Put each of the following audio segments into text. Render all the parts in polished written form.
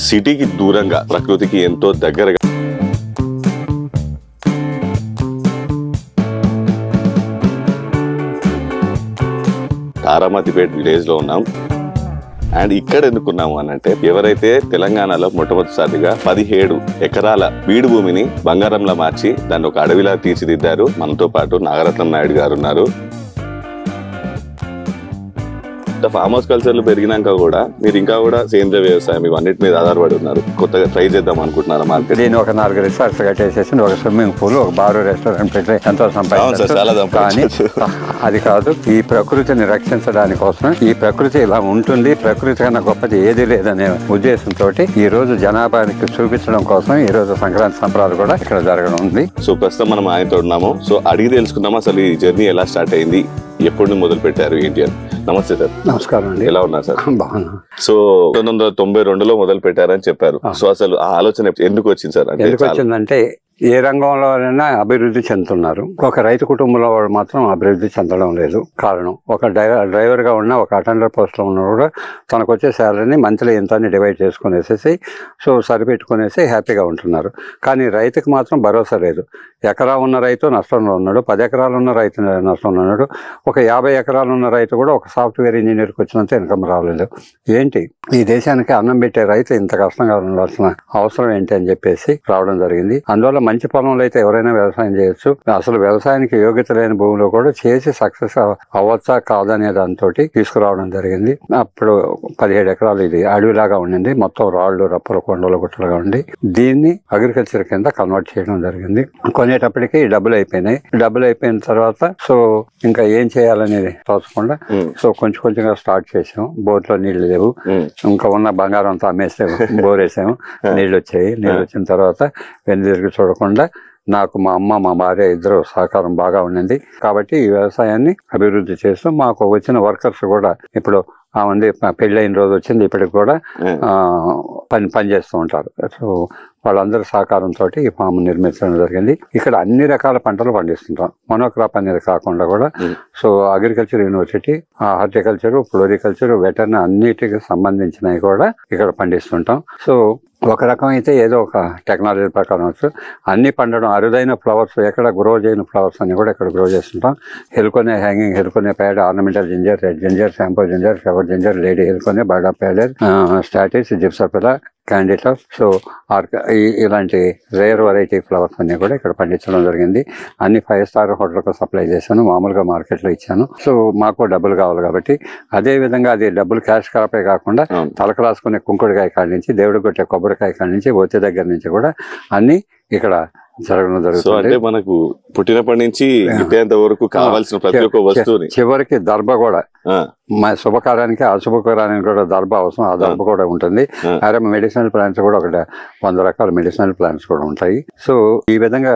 సిటీకి దూరంగా ప్రకృతికి ఎంతో దగ్గరగా తారామతిపేట విలేజ్ లో ఉన్నాం. అండ్ ఇక్కడ ఎందుకున్నాము అని అంటే, ఎవరైతే తెలంగాణలో మొట్టమొదటిసారిగా 17 ఎకరాల బీడు భూమిని బంగారంలా మార్చి దాన్ని ఒక అడవిలా తీర్చిదిద్దారు, మనతో పాటు నాగరత్నం నాయుడు గారు ఉన్నారు. ఫామ్ హౌస్ కల్చర్లు పెరిగినాక కూడా మీరు ఇంకా కూడా సేంద్రీయ వ్యవసాయం ఇవన్నిటి మీద ఆధారపడి ఉన్నారు. కొత్తగా ట్రై చేద్దాం అనుకుంటున్నారా మార్కెట్? నేను ఒక 4 రిసార్ట్స్ కట్టేసేసి ఒక స్విమ్మింగ్ పూల్, ఒక బారు, రెస్టారెంట్ పెట్టి ఎంతో సంపాదించాను. కానీ అది కాదు, ఈ ప్రకృతిని రక్షించడానికి కోసం, ఈ ప్రకృతి ఇలా ఉంటుంది, ప్రకృతి కన్నా గొప్పది ఏది లేదనే ఉద్దేశంతో ఈ రోజు జనాభానికి చూపించడం కోసం ఈ రోజు సంక్రాంతి సంబరాలు కూడా ఇక్కడ జరగడం ఉంది. సో ప్రస్తుతం మనం ఆయనతో ఉన్నాము. సో అడిగి తెలుసుకుందాం అసలు ఈ జర్నీ ఎలా స్టార్ట్ అయింది, ఎప్పుడు మొదలు పెట్టారు ఏంటి అని. నమస్తే సార్. నమస్కారం అండి. ఎలా ఉన్నారు సార్? బాగున్నా. సో 1992లో మొదలు పెట్టారని చెప్పారు. సో అసలు ఆ ఆలోచన ఎందుకు వచ్చింది సార్? ఎందుకు వచ్చిందంటే, ఏ రంగంలోనైనా అభివృద్ధి చెందుతున్నారు, ఒక రైతు కుటుంబంలో వాడు మాత్రం అభివృద్ధి చెందడం లేదు. కారణం, ఒక డ్రైవర్ గా ఉన్న, ఒక అటెండర్ పోస్ట్ లో ఉన్న కూడా తనకు వచ్చే శాలరీని మంత్లీ ఎంత డివైడ్ చేసుకునేసేసి సో సరిపెట్టుకునేసి హ్యాపీగా ఉంటున్నారు. కానీ రైతుకు మాత్రం భరోసా లేదు. ఎకరా ఉన్న రైతు నష్టంలో ఉన్నాడు, 10 ఎకరాలు ఉన్న రైతు నష్టంలో ఉన్నాడు, ఒక 50 ఎకరాలు ఉన్న రైతు కూడా ఒక సాఫ్ట్వేర్ ఇంజనీర్కి వచ్చినంత ఇన్కమ్ రాలేదు. ఏంటి ఈ దేశానికి అన్నం పెట్టే రైతు ఇంత కష్టంగా ఉండాల్సిన అవసరం ఏంటి అని చెప్పేసి రావడం జరిగింది. అందువల్ల మంచి పొలంలో అయితే ఎవరైనా వ్యవసాయం చేయొచ్చు, అసలు వ్యవసాయానికి యోగ్యత లేని భూమిలో కూడా చేసి సక్సెస్ అవ్వచ్చా కాదనే దాంతో తీసుకురావడం జరిగింది. అప్పుడు 17 ఎకరాలు ఇది అడవిలాగా ఉండింది, మొత్తం రాళ్లు, రప్పలు, కొండలు, గుట్టలుగా ఉండి దీన్ని అగ్రికల్చర్ కింద కన్వర్ట్ చేయడం జరిగింది. కొనేటప్పటికి డబ్బులు అయిపోయినాయి. డబ్బులు అయిపోయిన తర్వాత సో ఇంకా ఏం చేయాలనేది తోచకుండా సో కొంచెం కొంచెంగా స్టార్ట్ చేసాము. బోర్లో నీళ్లు లేవు, ఇంకా ఉన్న బంగారం అంతా అమ్మేసాము, బోర్ వేసాము, నీళ్ళు వచ్చాయి. నీళ్ళు వచ్చిన తర్వాత వెనుదిరిగి చూడకుండా నాకు మా అమ్మ, మా భార్య ఇద్దరు సహకారం బాగా ఉండింది. కాబట్టి ఈ వ్యవసాయాన్ని అభివృద్ధి చేస్తూ మాకు వచ్చిన వర్కర్స్ కూడా ఇప్పుడు మంది పెళ్ళైన రోజు వచ్చింది ఇప్పటికి కూడా పని చేస్తూ ఉంటారు. సో వాళ్ళందరి సహకారంతో ఈ ఫామ్ నిర్మించడం జరిగింది. ఇక్కడ అన్ని రకాల పంటలు పండిస్తుంటాం, మోనోక్రాప్ అనేది కాకుండా కూడా. So agriculture university, horticulture, floriculture, veterinary అన్నిటికి సంబంధించినవి కూడా ఇక్కడ పండిస్తుంటాం. సో ఒక రకం అయితే ఏదో ఒక టెక్నాలజీ ప్రకారం వచ్చు, అన్ని పండడం, అరుదైన ఫ్లవర్స్, ఎక్కడ గ్రో చేయని ఫ్లవర్స్ అన్ని కూడా ఇక్కడ గ్రో చేస్తుంటాం. Heliconia hanging, heliconia pad, ornamental ginger, red ginger, shampoo ginger, flower ginger, lady heliconia, bird of paradise, statice, gypsophila, candida, so ఇలాంటి రేర్ వెరైటీ ఫ్లవర్స్ అన్ని కూడా ఇక్కడ పండించడం జరిగింది. అన్ని 5 స్టార్ హోటల్కు సప్లై చేశాను, మామూలుగా మార్కెట్లో ఇచ్చాను. సో మాకు డబ్బులు కావాలి కాబట్టి, అదే విధంగా అది డబ్బులు క్యాష్ క్రాపే కాకుండా తలకు రాసుకునే కుంకుడుకాయ కాడి నుంచి, దేవుడు కొట్టే కొబ్బరికాయ కాడి నుంచి, ఒత్తి దగ్గర నుంచి కూడా అన్ని ఇక్కడ జరగడం జరుగుతుంది. అంటే మనకు పుట్టినప్పటి నుంచి ఇంతేంత వరకు కావాల్సిన ప్రతి ఒక్క వస్తువుని, చివరికి దర్భ కూడా, మా శుభకార్యానికి అశుభకార్యానికి కూడా దర్భ అవసరం, ఆ దర్భ కూడా ఉంటుంది. అరే మెడిసినల్ ప్లాంట్స్ కూడా ఒక 100 రకాల మెడిసినల్ ప్లాంట్స్ కూడా ఉంటాయి. సో ఈ విధంగా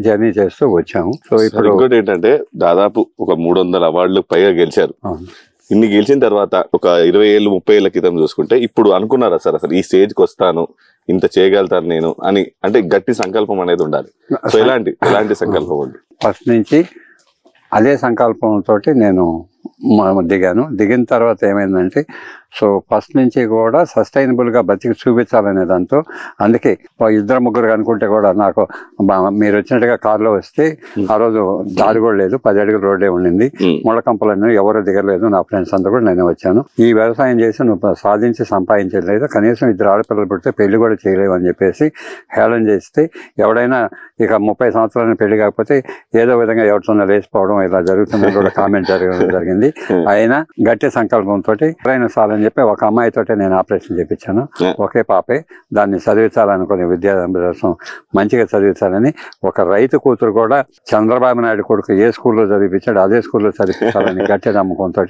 జర్నీ చేస్తూ వచ్చాము. సో ఇప్పుడు ఇంకోటి ఏంటంటే, దాదాపు ఒక 300 అవార్డులు పైగా గెలిచారు. ఇన్ని గెలిచిన తర్వాత ఒక 20 ఏళ్ళు 30 ఏళ్ల క్రితం చూసుకుంటే, ఇప్పుడు అనుకున్నారా సార్ అసలు ఈ స్టేజ్కి వస్తాను, ఇంత చేయగలుగుతాను నేను అని? అంటే గట్టి సంకల్పం అనేది ఉండాలి. సో ఎలాంటి సంకల్పం ఉంది? ఫస్ట్ నుంచి అదే సంకల్పంతో నేను దిగిన తర్వాత ఏమైందంటే, సో ఫస్ట్ నుంచి కూడా సస్టైనబుల్ గా బతికి చూపించాలనే దాంతో, అందుకే 2-3 అనుకుంటే కూడా నాకు మీరు వచ్చినట్టుగా కారులో వస్తే ఆ రోజు దారి కూడా లేదు, 10 అడుగుల రోడ్డే ఉండింది, ముళ్ళకంపలన్నీ ఎవరు దిగలేదు, నా ఫ్రెండ్స్ అంతా కూడా నేనే వచ్చాను. ఈ వ్యవసాయం చేసి నువ్వు సాధించి సంపాదించలేదు, కనీసం 2 ఆడపిల్లలు పుడితే పెళ్లి కూడా చేయలేవు అని చెప్పేసి హేళన చేస్తే, ఎవడైనా ఇక 30 సంవత్సరాల పెళ్లి కాకపోతే ఏదో విధంగా ఎవరితోనే లేచిపోవడం ఇలా జరుగుతుందని కూడా కామెంట్ జరిగింది. అయినా గట్టి సంకల్పంతో ఎవరైనా చాలని చెప్పి ఒక అమ్మాయితో నేను ఆపరేషన్ చేయించాను. ఒకే పాపే, దాన్ని చదివించాలనుకునే విద్యాభ్యాసం మంచిగా చదివించాలని. ఒక రైతు కూతురు కూడా చంద్రబాబు నాయుడు కొడుకు ఏ స్కూల్లో చదివించాడు అదే స్కూల్లో చదివించాలని గట్టి నమ్మకంతో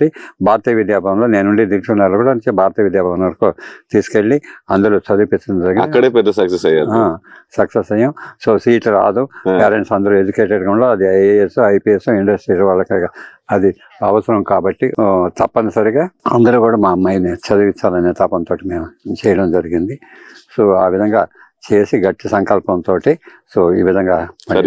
భారతీయ విద్యాభవన్లో నేనుండి దిక్షున్నారు కూడా భారతీయ విద్యాభవన్ వరకు తీసుకెళ్లి అందులో చదివించడం జరిగింది. అక్కడే పెద్ద సక్సెస్ అయ్యాం. సో సీట్ రాదు, పేరెంట్స్ అందరూ ఎడ్యుకేటెడ్ గా ఉండాలి, అది ఐఏఎస్, ఐపీఎస్, ఇండస్ట్రీ వాళ్ళకి అది అవసరం కాబట్టి తప్పనిసరిగా అందరూ కూడా మా అమ్మాయిని చదివించాలనే తపంతో మేము చేయడం జరిగింది. సో ఆ విధంగా చేసి గట్టి సంకల్పంతో సో ఈ విధంగా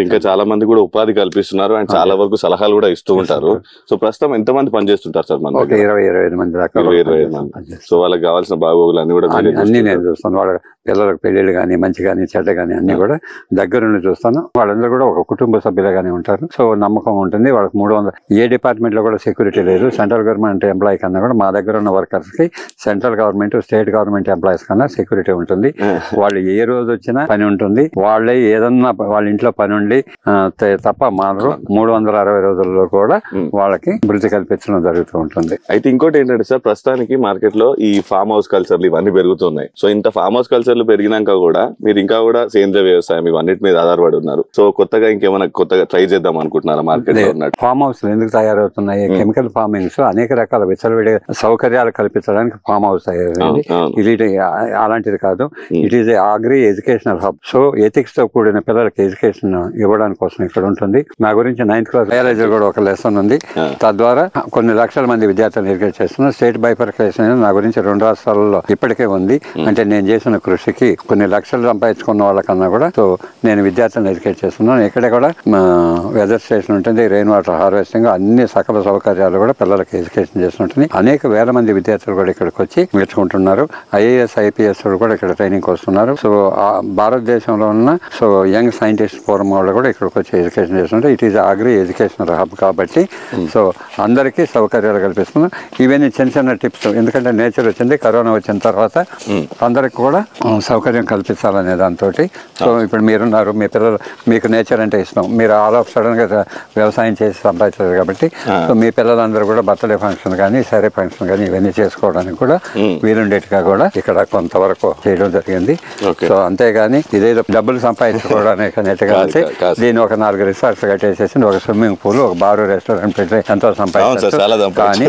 ఇంకా చాలా మంది కూడా ఉపాధి కల్పిస్తున్నారు అండ్ చాలా వరకు సలహాలు కూడా ఇస్తూ ఉంటారు. సో ప్రస్తుతం ఎంత మంది పనిచేస్తుంటారు సార్? మన 20-25 మంది దాకా. 20-25 మంది. సో వాళ్ళకి కావాల్సిన బాగోగులు అన్ని కూడా అన్ని నేను చూస్తాను. వాళ్ళ పిల్లలకు పెళ్లిళ్ళు కానీ మంచి కానీ చెడ్డ కానీ అన్ని కూడా దగ్గరుండి చూస్తాను. వాళ్ళందరూ కూడా ఒక కుటుంబ సభ్యులుగానే ఉంటారు. సో నమ్మకం ఉంటుంది వాళ్ళకి. 300 ఏ డిపార్ట్మెంట్ లో కూడా సెక్యూరిటీ లేదు. సెంట్రల్ గవర్నమెంట్ ఎంప్లాయీ కన్నా కూడా మా దగ్గర ఉన్న వర్కర్స్ కి central government state government employees కన్నా సెక్యూరిటీ ఉంటుంది. వాళ్ళు ఏ రోజు వచ్చినా పని ఉంటుంది. వాళ్ళే ఏదన్నా వాళ్ళ ఇంట్లో పని ఉండి తప్ప మానరు. 360 రోజుల్లో కూడా వాళ్ళకి వృత్తి కల్పించడం జరుగుతూ ఉంటుంది. అయితే ఇంకోటి ఏంటంటే సార్, ప్రస్తుతానికి మార్కెట్ లో ఈ ఫామ్ హౌస్ కల్చర్లు ఇవన్నీ పెరుగుతున్నాయి. సో ఇంత ఫామ్ హౌస్ కల్చర్లు పెరిగినాక కూడా మీరు ఇంకా కూడా సేంద్రియ వ్యవసాయం ఇవన్నిటి మీద ఆధారపడి ఉన్నారు. సో కొత్తగా ఇంకేమైనా కొత్తగా ట్రై చేద్దాం అనుకుంటున్నారా మార్కెట్ లో ఉన్నట్టు? ఫామ్ హౌస్ ఎందుకు తయారవుతున్నాయి? కెమికల్ ఫార్మింగ్స్ అనేక రకాల విచ్చలవిడి సౌకర్యాలు కల్పించడానికి ఫామ్ హౌస్ తయారైంది. ఇది అలాంటిది కాదు. It is agri educational hub. So ethics తో కూడిన పిల్లలకి ఎడ్యుకేషన్ ఇవ్వడానికి కోసం ఇక్కడ ఉంటుంది. నా గురించి 9th క్లాస్ బయాలజీ కూడా ఒక లెసన్ ఉంది. తద్వారా కొన్ని లక్షల మంది విద్యార్థులను ఎడ్యుకేట్ చేస్తున్నాను. స్టేట్ బైఫర్కేషన్ నా గురించి 2 రాష్ట్రాలలో ఇప్పటికే ఉంది. అంటే నేను చేసిన కృషికి కొన్ని లక్షలు సంపాదించుకున్న వాళ్ళకన్నా కూడా సో నేను విద్యార్థులను ఎడ్యుకేట్ చేస్తున్నాను. ఇక్కడ కూడా వెదర్ స్టేషన్ ఉంటుంది, రెయిన్ వాటర్ హార్వెస్టింగ్, అన్ని సకల సౌకర్యాలు కూడా పిల్లలకి ఎడ్యుకేషన్ చేస్తుంటుంది. అనేక వేల మంది విద్యార్థులు కూడా ఇక్కడికి వచ్చి నేర్చుకుంటున్నారు. IAS IPS కూడా ఇక్కడ ట్రైనింగ్ వస్తున్నారు. సో భారతదేశంలో ఉన్న సో యంగ్ సైంటిస్ట్ ఫోరం వాళ్ళు కూడా ఇక్కడికి వచ్చి ఎడ్యుకేషన్ చేస్తుంటారు. It is agri educational hub కాబట్టి సో అందరికీ సౌకర్యాలు కల్పిస్తున్నాం. ఇవన్నీ చిన్న చిన్న టిప్స్. ఎందుకంటే నేచర్ వచ్చింది, కరోనా వచ్చిన తర్వాత అందరికి కూడా సౌకర్యం కల్పించాలనే దాంతో. సో ఇప్పుడు మీరున్నారు, మీ పిల్లలు, మీకు నేచర్ అంటే ఇష్టం, మీరు ఆల్ ఆఫ్ సడన్ గా వ్యవసాయం చేసి సంపాదించారు కాబట్టి సో మీ పిల్లలందరూ కూడా బర్త్డే ఫంక్షన్ కానీ సరే ఫంక్షన్ కానీ ఇవన్నీ చేసుకోవడానికి కూడా వీలుండేట్టుగా కూడా ఇక్కడ కొంతవరకు చేయడం జరిగింది. సో అంతేగాని ఇదేదో డబ్బులు సంపాదించుకోవడానికి అనేట్టుగా దీన్ని ఒక 4 రిసార్ట్స్ కట్టేసేసి ఒక స్విమ్మింగ్ పూల్, ఒక బారు, రెస్టారెంట్ పెట్టి ఎంతో సంపాదించారు. కానీ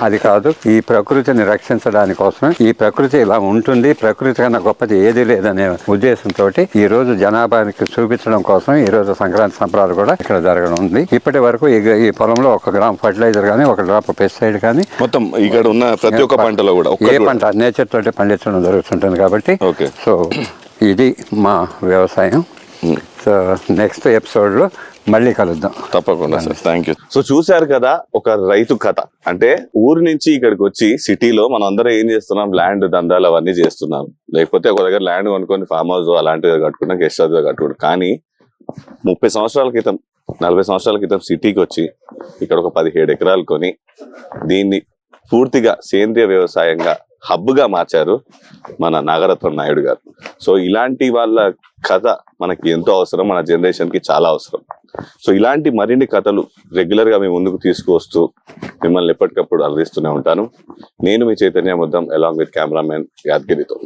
అది కాదు. ఈ ప్రకృతిని రక్షించడానికి కోసం, ఈ ప్రకృతి ఇలా ఉంటుంది, ప్రకృతి కన్నా గొప్పది ఏది లేదనే ఉద్దేశంతో ఈ రోజు జనాభానికి చూపించడం కోసం ఈ రోజు సంక్రాంతి సంబరాలు కూడా ఇక్కడ జరగడం ఉంది. ఇప్పటి వరకు ఈ పొలంలో 1 గ్రామ్ ఫర్టిలైజర్ కానీ 1 డ్రాప్ పెస్టిసైడ్ కానీ మొత్తం ఇక్కడ ఉన్న ప్రతి ఒక్క పంటలో కూడా ఏ పంట నేచర్ తోటి పండించడం జరుగుతుంటుంది. కాబట్టి సో ఇది మా వ్యవసాయం. సో నెక్స్ట్ ఎపిసోడ్ లో మళ్ళీ కలుద్దాం. తప్పకుండా సార్, థ్యాంక్ యూ. సో చూశారు కదా ఒక రైతు కథ. అంటే ఊరు నుంచి ఇక్కడికి వచ్చి సిటీలో మనం అందరం ఏం చేస్తున్నాం, ల్యాండ్ దందాలు అవన్నీ చేస్తున్నాం. లేకపోతే ఒక దగ్గర ల్యాండ్ కొనుక్కొని ఫామ్ హౌస్ అలాంటివి కట్టుకుంటాం, గెస్ట్ హౌస్ కట్టుకుంటాం. కానీ 30 సంవత్సరాల క్రితం 40 సంవత్సరాల క్రితం సిటీకి వచ్చి ఇక్కడ ఒక 17 ఎకరాలు కొని దీన్ని పూర్తిగా సేంద్రియ వ్యవసాయంగా హబ్ గా మార్చారు మన నాగరత్నం నాయుడు గారు. సో ఇలాంటి వాళ్ళ కథ మనకి ఎంతో అవసరం, మన జనరేషన్ కి చాలా అవసరం. సో ఇలాంటి మరిన్ని కథలు రెగ్యులర్ గా మీ ముందుకు తీసుకువస్తూ మిమ్మల్ని ఎప్పటికప్పుడు అలరిస్తూనే ఉంటాను. నేను మీ Chaitanya Muddam, along with cameraman యాదగిరితో.